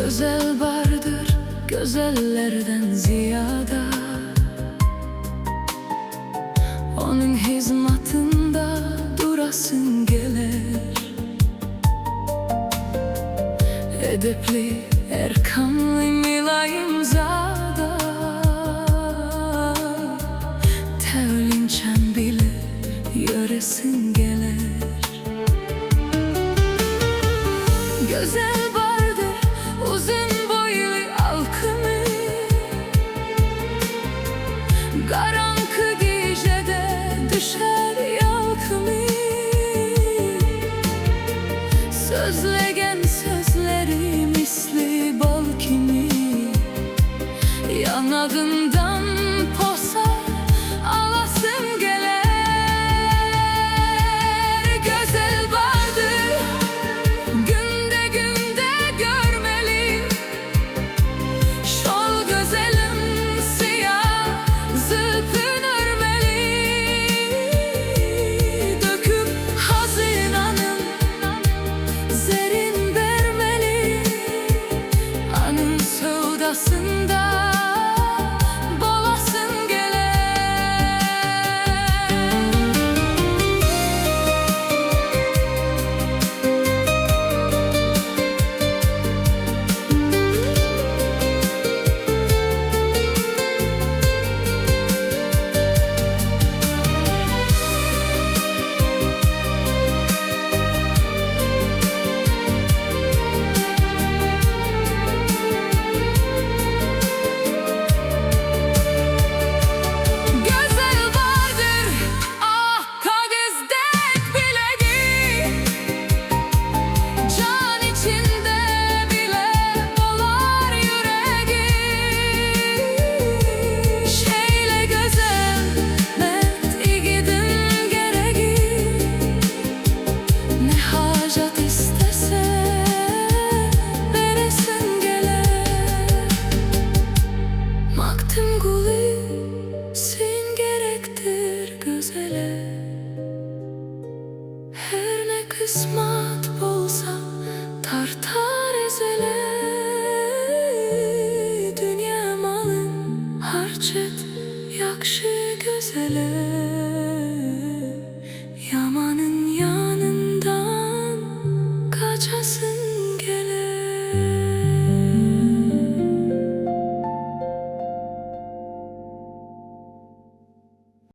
Gözel vardır gözellerden ziyade, onun hizmetinde durasın gelir. Edepli, erkamlı, mülayim zada, tevlinçen bile yöresin gelir. Gözel vardır uzun boylu alkımı, karanlık gecede düşer yalkımı. Sözlegen sözleri misli bal kimi, yanağından posa alasım gelir. Gözel vardır günde günde görmeli, şol gözelim siyah zıpın örmeli. Döküp hazinanın zerin vermeli, anın sevdasında bolasın gelir. Sen gerektir gözele, her ne kısmet bolsa tartar ezele. Dünya malın harcet yakşı gözele, yamanın yanından kaçasın.